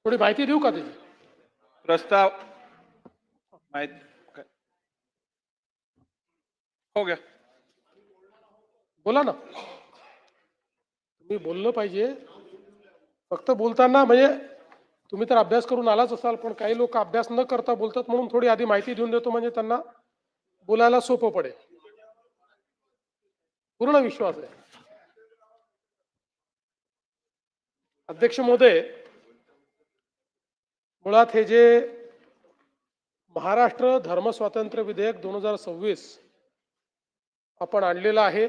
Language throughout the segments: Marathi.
थोडी माहिती देऊ का त्याची? प्रस्ताव माहिती हो गया. बोला ना, तुम्ही बोललं पाहिजे. फक्त बोलताना म्हणजे तुम्ही तर अभ्यास करून आलाच असाल, पण काही लोक अभ्यास न करता बोलतात, म्हणून थोडी आधी माहिती देऊन देतो म्हणजे त्यांना बोलायला सोपं पडेल. पूर्ण विश्वास आहे. अध्यक्ष महोदय, मुळात हे जे महाराष्ट्र धर्म स्वातंत्र्य विधेयक 2026 आपण आणलेलं आहे,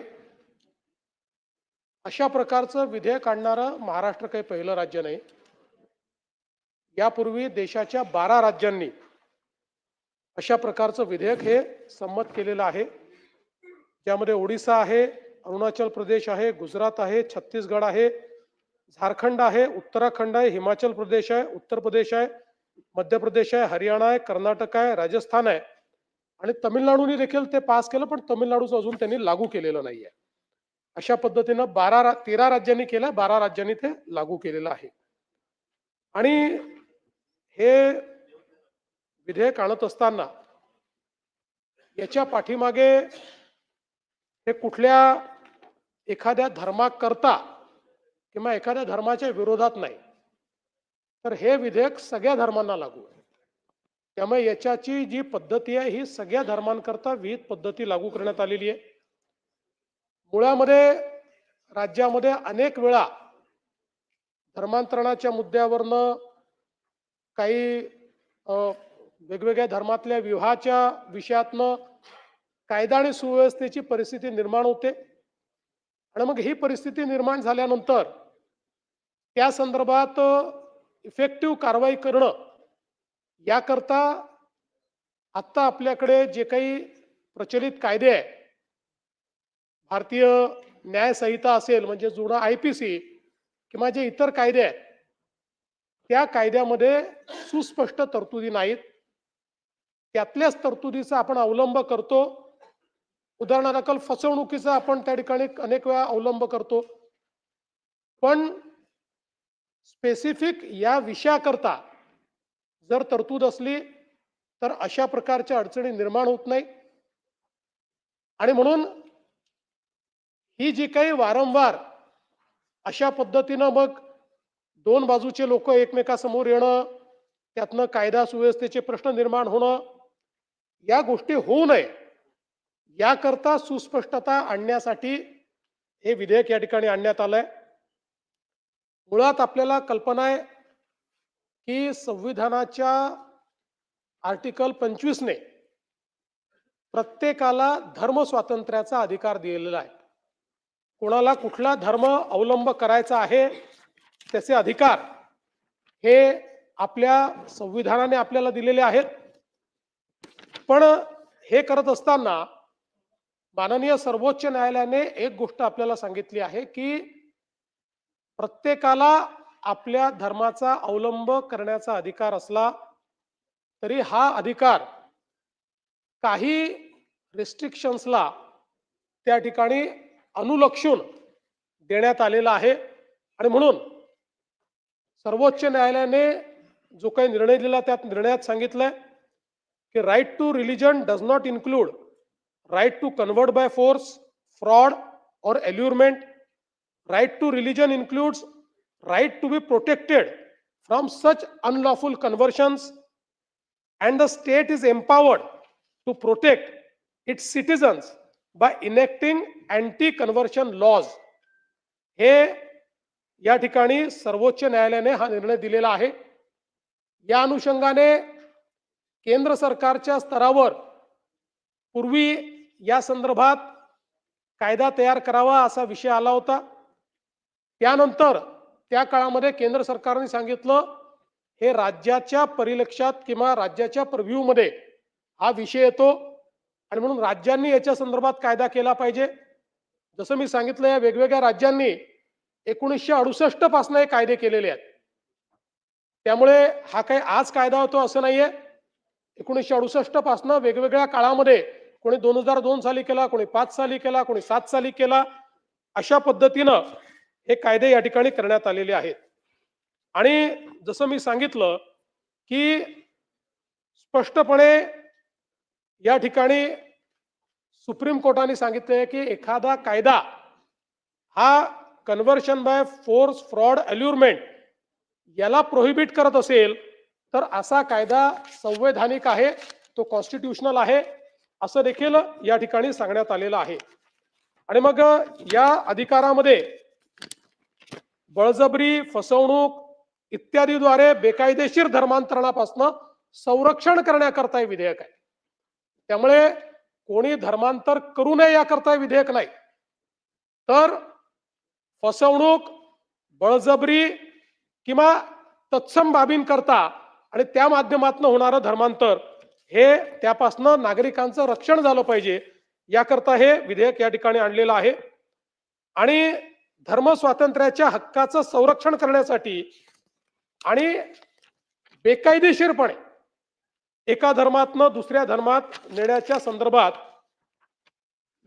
अशा प्रकारचं विधेयक आणणारं महाराष्ट्र काही पहिलं राज्य नाही. यापूर्वी देशाच्या 12 राज्यांनी अशा प्रकारचं विधेयक हे संमत केलेलं आहे. ज्यामध्ये ओडिसा आहे, अरुणाचल प्रदेश आहे, गुजरात आहे, छत्तीसगड आहे, झारखंड आहे, उत्तराखंड आहे, हिमाचल प्रदेश आहे, उत्तर प्रदेश आहे, मध्य प्रदेश आहे, हरियाणा आहे, कर्नाटक आहे, राजस्थान आहे आणि तमिळनाडूने देखील ते पास केलं, पण तमिळनाडूचं अजून त्यांनी लागू केलेलं नाहीये. अशा पद्धतीनं 13 राज्यांनी केलं, 12 राज्यांनी ते लागू केलेलं आहे. आणि हे विधेयक आणत असताना याच्या पाठीमागे हे कुठल्या एखाद्या धर्माकरता किंवा एखाद्या धर्माच्या विरोधात नाही, तर हे विधेयक सगळ्या धर्मांना लागू आहे. त्यामुळे याच्याची जी पद्धती आहे ही सगळ्या धर्मांकरता विविध पद्धती लागू करण्यात आलेली आहे. मुळामध्ये राज्यामध्ये अनेक वेळा धर्मांतरणाच्या मुद्द्यावरनं काही वेगवेगळ्या धर्मातल्या विवाहाच्या विषयातनं कायदा आणि सुव्यवस्थेची परिस्थिती निर्माण होते आणि मग ही परिस्थिती निर्माण झाल्यानंतर त्या संदर्भात इफेक्टिव्ह कारवाई करणं याकरता आत्ता आपल्याकडे जे काही प्रचलित कायदे आहे, भारतीय न्याय संहिता असेल म्हणजे जुना IPC किंवा जे इतर कायदे आहेत, त्या कायद्यामध्ये सुस्पष्ट तरतुदी नाहीत. त्यातल्याच तरतुदीचा आपण अवलंब करतो. उदाहरणार्थ फसवणुकीचा आपण त्या ठिकाणी अनेक वेळा अवलंब करतो. पण स्पेसिफिक या विषयाकरता जर तरतूद असली तर अशा प्रकारच्या अडचणी निर्माण होत नाही. आणि म्हणून ही जी काही वारंवार अशा पद्धतीनं मग दोन बाजूचे लोक एकमेकासमोर येणं, त्यातनं कायदा सुव्यवस्थेचे प्रश्न निर्माण होणं, या गोष्टी होऊ नये याकरता सुस्पष्टता आणण्यासाठी हे विधेयक या ठिकाणी आणण्यात आलंय. मुळात आपल्याला कल्पना आहे की संविधानाच्या आर्टिकल 25 ने प्रत्येकाला धर्म स्वातंत्र्याचा अधिकार दिलेला आहे. कोणाला कुठला धर्म अवलंब करायचा आहे त्याचे अधिकार हे आपल्या संविधानाने आपल्याला दिलेले आहेत. पण हे करत असताना माननीय सर्वोच्च न्यायालयाने एक गोष्ट आपल्याला सांगितली आहे की प्रत्येकाला आपल्या धर्माचा अवलंब करण्याचा अधिकार असला तरी हा अधिकार काही रिस्ट्रिक्शन्सला त्या ठिकाणी अनुलक्षून देण्यात आलेला आहे. आणि म्हणून सर्वोच्च न्यायालयाने जो काही निर्णय दिला त्यात निर्णयात सांगितलंय की right to religion does not include right to convert by force, fraud और allurement. Right to religion includes right to be protected from such unlawful conversions and the state is empowered to protect its citizens by enacting anti-conversion laws. हे या ठिकाणी सर्वोच्च न्यायालयाने हा निर्णय दिलेला आहे. या अनुषंगाने केंद्र सरकारच्या स्तरावर पूर्वी या संदर्भात कायदा तयार करावा असा विषय आला होता. त्यानंतर त्या काळामध्ये केंद्र सरकारने सांगितलं हे राज्याच्या परिलक्षात किंवा राज्याच्या प्रिव्ह्यू मध्ये हा विषय येतो आणि म्हणून राज्यांनी याच्या संदर्भात कायदा केला पाहिजे. जसं मी सांगितलं या वेगवेगळ्या राज्यांनी 1968 पासून हे कायदे केलेले आहेत. त्यामुळे हा काही आज कायदा होतो असं नाहीये. 1968 पासून वेगवेगळ्या काळामध्ये कोणी 2002 साली केला, कोणी 5 साली केला, कोणी 7 साली केला, अशा पद्धतीनं हे कायदे या ठिकाणी करण्यात आलेले आहेत. आणि जसं मी सांगितलं की स्पष्टपणे या ठिकाणी सुप्रीम कोर्टाने सांगितले की एखादा कायदा हा कन्व्हर्शन बाय फोर्स फ्रॉड अल्युरमेंट याला प्रोहिबिट करत असेल तर असा कायदा संवैधानिक आहे, तो कॉन्स्टिट्यूशनल आहे असं देखील या ठिकाणी सांगण्यात आलेलं आहे. आणि मग या अधिकारामध्ये बळजबरी, फसवणूक इत्यादीद्वारे बेकायदेशीर धर्मांतरणापासून संरक्षण करण्याकरता हे विधेयक आहे. त्यामुळे कोणी धर्मांतर करू नये याकरता हे विधेयक नाही, तर फसवणूक, बळजबरी किंवा तत्सम बाबींकरता आणि त्या माध्यमातून होणारं धर्मांतर हे त्यापासून नागरिकांचं रक्षण झालं पाहिजे याकरता हे विधेयक या ठिकाणी आणलेलं आहे. आणि धर्म स्वातंत्र्याच्या हक्काचं संरक्षण करण्यासाठी आणि बेकायदेशीरपणे एका धर्मातनं दुसऱ्या धर्मात नेण्याच्या संदर्भात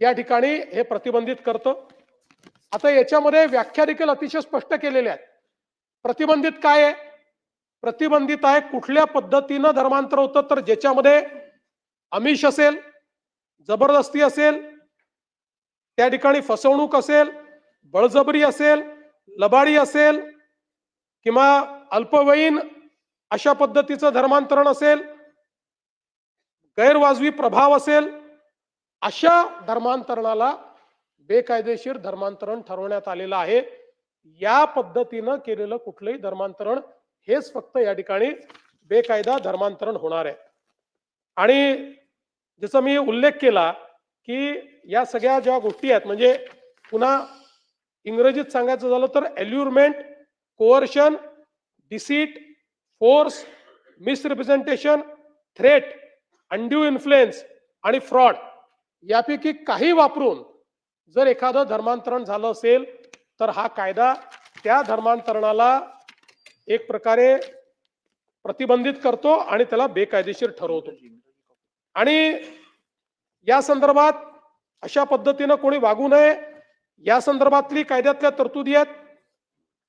या ठिकाणी हे प्रतिबंधित करतं. आता याच्यामध्ये व्याख्या देखील अतिशय स्पष्ट केलेल्या आहेत. प्रतिबंधित काय आहे? प्रतिबंधित आहे कुठल्या पद्धतीनं धर्मांतर होतं, तर ज्याच्यामध्ये आमिष असेल, जबरदस्ती असेल, त्या ठिकाणी फसवणूक असेल, बळजबरी असेल, लबाडी असेल किंवा अल्पवयीन अशा पद्धतीचं धर्मांतरण असेल, गैरवाजवी प्रभाव असेल, अशा धर्मांतरणाला बेकायदेशीर धर्मांतरण ठरवण्यात आलेलं आहे. या पद्धतीनं केलेलं कुठलंही धर्मांतरण हेच फक्त या ठिकाणी बेकायदा धर्मांतरण होणार आहे. आणि जसं मी उल्लेख केला की या सगळ्या ज्या गोष्टी आहेत, म्हणजे पुन्हा इंग्रजीत सांगायचं झालं तर allurement, coercion, deceit, force, misrepresentation, threat, undue influence आणि फ्रॉड यापैकी काही वापरून जर एखादं धर्मांतरण झालं असेल तर हा कायदा त्या धर्मांतरणाला एक प्रकारे प्रतिबंधित करतो आणि त्याला बेकायदेशीर ठरवतो. आणि या संदर्भात अशा पद्धतीनं कोणी वागू नये या संदर्भातली कायद्यातल्या तरतुदी आहेत.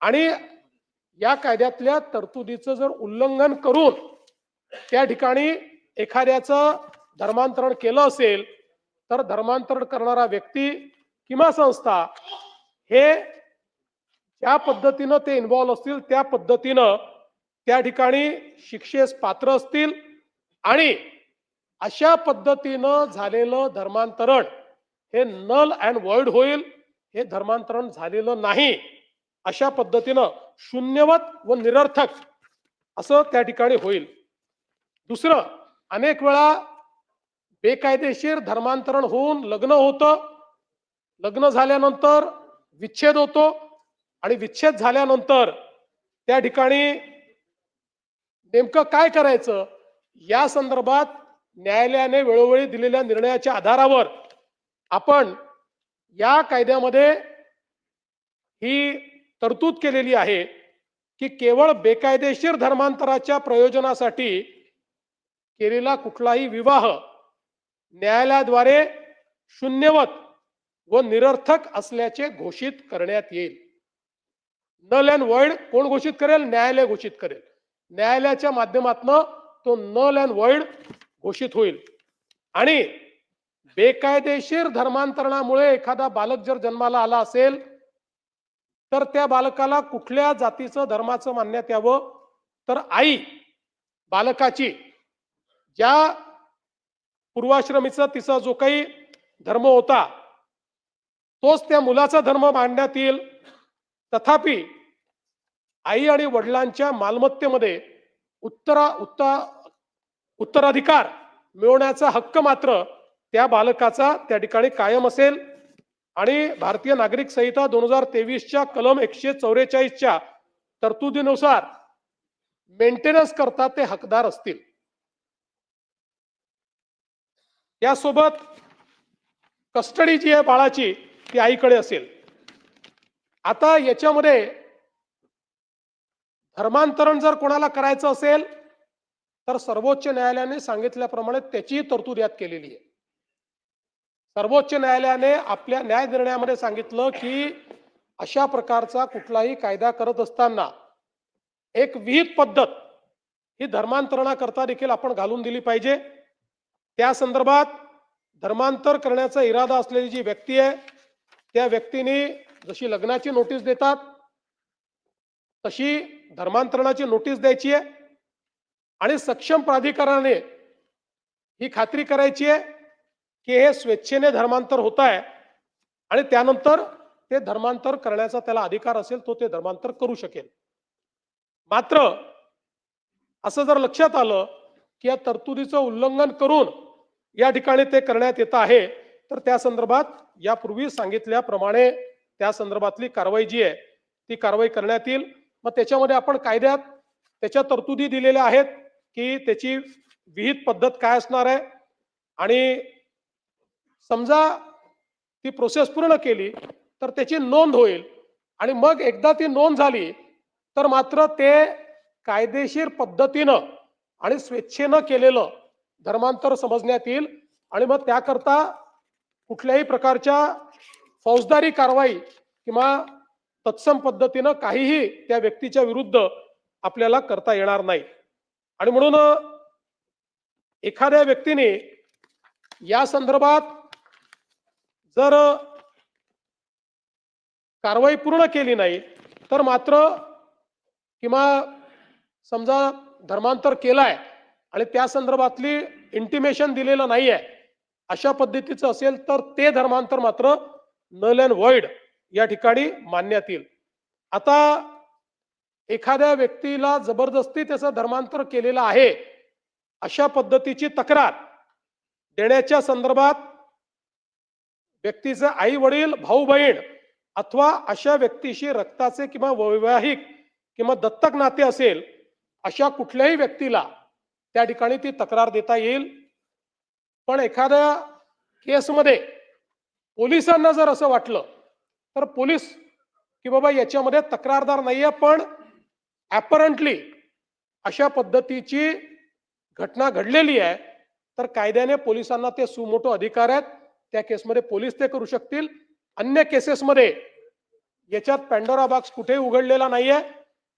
आणि या कायद्यातल्या तरतुदीचं जर उल्लंघन करून त्या ठिकाणी एखाद्याचं धर्मांतरण केलं असेल तर धर्मांतरण करणारा व्यक्ती किंवा संस्था हे ज्या पद्धतीनं ते इन्व्हॉल्व असतील त्या पद्धतीनं त्या ठिकाणी शिक्षेस पात्र असतील. आणि अशा पद्धतीनं झालेलं धर्मांतरण हे नल अँड व्हॉइड होईल. हे धर्मांतरण झालेलं नाही अशा पद्धतीनं शून्यवत व निरर्थक असं त्या ठिकाणी होईल. दुसरं, अनेक वेळा बेकायदेशीर धर्मांतरण होऊन लग्न होतं, लग्न झाल्यानंतर विच्छेद होतो आणि विच्छेद झाल्यानंतर त्या ठिकाणी नेमकं काय करायचं या संदर्भात न्यायालयाने वेळोवेळी दिलेल्या निर्णयाच्या आधारावर आपण या कायद्यामध्ये ही तरतूद केलेली आहे की केवळ बेकायदेशीर धर्मांतराच्या प्रयोजनासाठी केलेला कुठलाही विवाह न्यायालयाद्वारे शून्यवत व निरर्थक असल्याचे घोषित करण्यात येईल. नल अँड व्हॉइड कोण घोषित करेल? न्यायालय घोषित करेल. न्यायालयाच्या माध्यमातून तो नल अँड व्हॉइड घोषित होईल. आणि बेकायदेशीर धर्मांतरणामुळे एखादा बालक जर जन्माला आला असेल तर त्या बालकाला कुठल्या जातीचं धर्माचं मानण्यात यावं, तर आई बालकाची ज्या पूर्वाश्रमीचा तिचा जो काही धर्म होता तोच त्या मुलाचा धर्म मानण्यात येईल. तथापि आई आणि वडिलांच्या मालमत्तेमध्ये उत्तराधिकार मिळवण्याचा हक्क मात्र त्या बालकाचा त्या ठिकाणी कायम असेल. आणि भारतीय नागरिक संहिता 2023च्या कलम 144च्या तरतुदीनुसार मेंटेनन्स करता ते हकदार असतील. यासोबत कस्टडी जी आहे बाळाची ती आईकडे असेल. आता याच्यामध्ये धर्मांतरण जर कोणाला करायचं असेल तर सर्वोच्च न्यायालयाने सांगितल्याप्रमाणे त्याची तरतूद यात केलेली आहे. सर्वोच्च न्यायालयाने आपल्या न्याय निर्णयामध्ये सांगितलं की अशा प्रकारचा कुठलाही कायदा करत असताना एक विहित पद्धत ही धर्मांतरणाकरता देखील आपण घालून दिली पाहिजे. त्या संदर्भात धर्मांतर करण्याचा इरादा असलेली जी व्यक्ती आहे त्या व्यक्तीने जशी लग्नाची नोटीस देतात तशी धर्मांतरणाची नोटीस द्यायची आहे आणि सक्षम प्राधिकरणाने ही खात्री करायची आहे की हे स्वेच्छेने धर्मांतर होत आहे आणि त्यानंतर ते धर्मांतर करण्याचा त्याला अधिकार असेल तो ते धर्मांतर करू शकेल. मात्र असं जर लक्षात आलं की या तरतुदीचं उल्लंघन करून या ठिकाणी ते करण्यात येत आहे तर त्या संदर्भात यापूर्वी सांगितल्याप्रमाणे त्या संदर्भातली कारवाई जी आहे ती कारवाई करण्यात येईल. मग त्याच्यामध्ये आपण कायद्यात त्याच्या तरतुदी दिलेल्या आहेत की त्याची विहित पद्धत काय असणार आहे आणि समजा ती प्रोसेस पूर्ण केली तर त्याची नोंद होईल आणि मग एकदा ती नोंद झाली तर मात्र ते कायदेशीर पद्धतीनं आणि स्वेच्छेनं केलेलं धर्मांतर समजण्यात येईल आणि मग त्याकरता कुठल्याही प्रकारच्या फौजदारी कारवाई किंवा तत्सम पद्धतीनं काहीही त्या व्यक्तीच्या विरुद्ध आपल्याला करता येणार नाही. आणि म्हणून एखाद्या व्यक्तीने या संदर्भात जर कारवाई पूर्ण केली नाही तर मात्र किंवा समजा धर्मांतर केलाय आणि त्या संदर्भातली इंटिमेशन दिलेलं नाहीये अशा पद्धतीचं असेल तर ते धर्मांतर मात्र नल अँड व्हॉइड या ठिकाणी मानण्यात येईल. आता एखाद्या व्यक्तीला जबरदस्ती त्याचं धर्मांतर केलेलं आहे अशा पद्धतीची तक्रार देण्याच्या संदर्भात व्यक्तीचे आई वडील भाऊ बहीण अथवा अशा व्यक्तीशी रक्ताचे किंवा वैवाहिक किंवा दत्तक नाते असेल अशा कुठल्याही व्यक्तीला त्या ठिकाणी ती तक्रार देता येईल. पण एखाद्या केसमध्ये पोलिसांना जर असं वाटलं तर पोलीस की बाबा याच्यामध्ये तक्रारदार नाहीये पण ॲपरंटली अशा पद्धतीची घटना घडलेली आहे तर कायद्याने पोलिसांना ते सुमोटो अधिकार आहेत. त्या केसमध्ये पोलीस ते करू शकतील. अन्य केसेसमध्ये याच्यात पॅन्डोरा बॉक्स कुठे उघडलेला नाहीये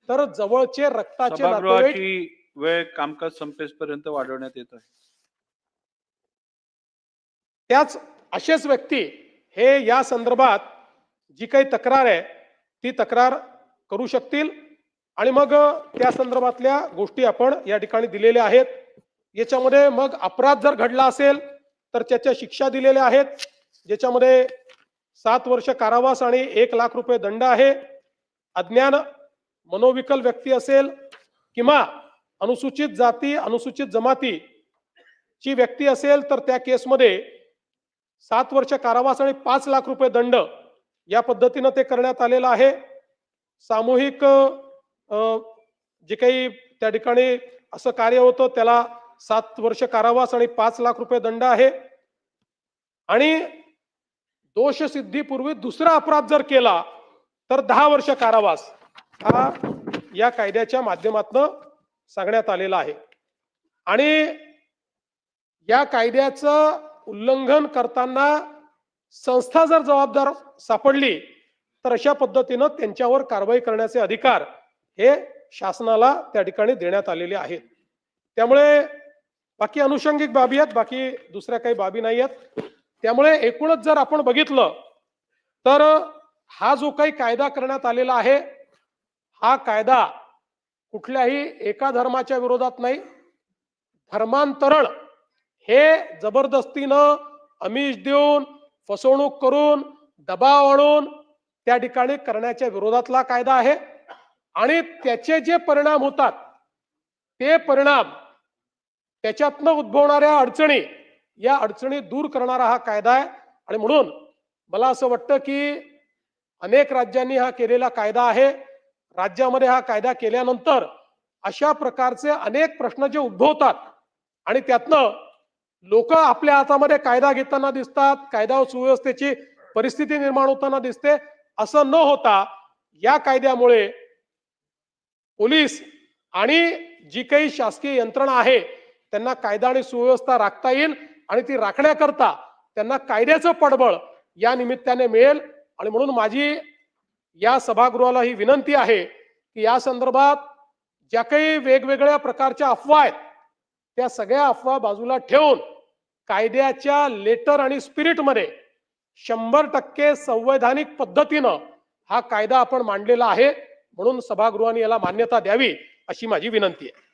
तर जवळचे रक्ताचे नातेवाईक सभागृहाची वेळ कामकाज संपेपर्यंत वाढवण्यात येत आहे. त्याच असेच व्यक्ती हे या संदर्भात जी काही तक्रार आहे ती तक्रार करू शकतील आणि मग त्या संदर्भातल्या गोष्टी आपण या ठिकाणी दिलेल्या आहेत. याच्यामध्ये मग अपराध जर घडला असेल तर त्याच्या शिक्षा दिलेल्या आहेत ज्याच्यामध्ये 7 वर्ष कारावास आणि 1 लाख रुपये दंड आहे. अज्ञान मनोविकल व्यक्ती असेल किंवा अनुसूचित जाती अनुसूचित जमाती ची व्यक्ती असेल तर त्या केसमध्ये 7 वर्ष कारावास आणि 5 लाख रुपये दंड या पद्धतीनं ते करण्यात आलेलं आहे. सामूहिक जे काही त्या ठिकाणी असं कार्य होतं त्याला 7 वर्ष कारावास आणि 5 लाख रुपये दंड आहे. आणि दोष सिद्धीपूर्वी दुसरा अपराध जर केला तर 10 वर्ष कारावास हा या कायद्याच्या माध्यमातून सांगण्यात आलेला आहे. आणि या कायद्याचं उल्लंघन करताना संस्था जर जबाबदार सापडली तर अशा पद्धतीनं त्यांच्यावर कारवाई करण्याचे अधिकार हे शासनाला त्या ठिकाणी देण्यात आलेले आहेत. त्यामुळे बाकी अनुषंगिक बाबी आहेत, बाकी दुसऱ्या काही बाबी नाही आहेत. त्यामुळे एकूणच जर आपण बघितलं तर हा जो काही कायदा करण्यात आलेला आहे हा कायदा कुठल्याही एका धर्माच्या विरोधात नाही. धर्मांतरण हे जबरदस्तीनं आमिष देऊन फसवणूक करून दबाव आणून त्या ठिकाणी करण्याच्या विरोधातला कायदा आहे आणि त्याचे जे परिणाम होतात ते परिणाम त्याच्यातनं उद्भवणाऱ्या अडचणी या अडचणी दूर करणारा हा कायदा आहे. आणि म्हणून मला असं वाटतं की अनेक राज्यांनी हा केलेला कायदा आहे. राज्यामध्ये हा कायदा केल्यानंतर अशा प्रकारचे अनेक प्रश्न जे उद्भवतात आणि त्यातनं लोक आपल्या हातामध्ये कायदा घेताना दिसतात, कायदा सुव्यवस्थेची परिस्थिती निर्माण होताना दिसते. असं न होता या कायद्यामुळे पोलीस आणि जी काही शासकीय यंत्रणा आहे त्यांना कायदा आणि सुव्यवस्था राखता येईल आणि ती राखण्याकरता त्यांना कायद्याचं पाठबळ या निमित्ताने मिळेल. आणि म्हणून माझी या सभागृहाला ही विनंती आहे की या संदर्भात ज्या काही वेगवेगळ्या प्रकारच्या अफवा आहेत त्या सगळ्या अफवा बाजूला ठेवून कायद्याच्या लेटर आणि स्पिरिटमध्ये 100% संवैधानिक पद्धतीनं हा कायदा आपण मांडलेला आहे, म्हणून सभागृहाने याला मान्यता द्यावी अशी माझी विनंती आहे.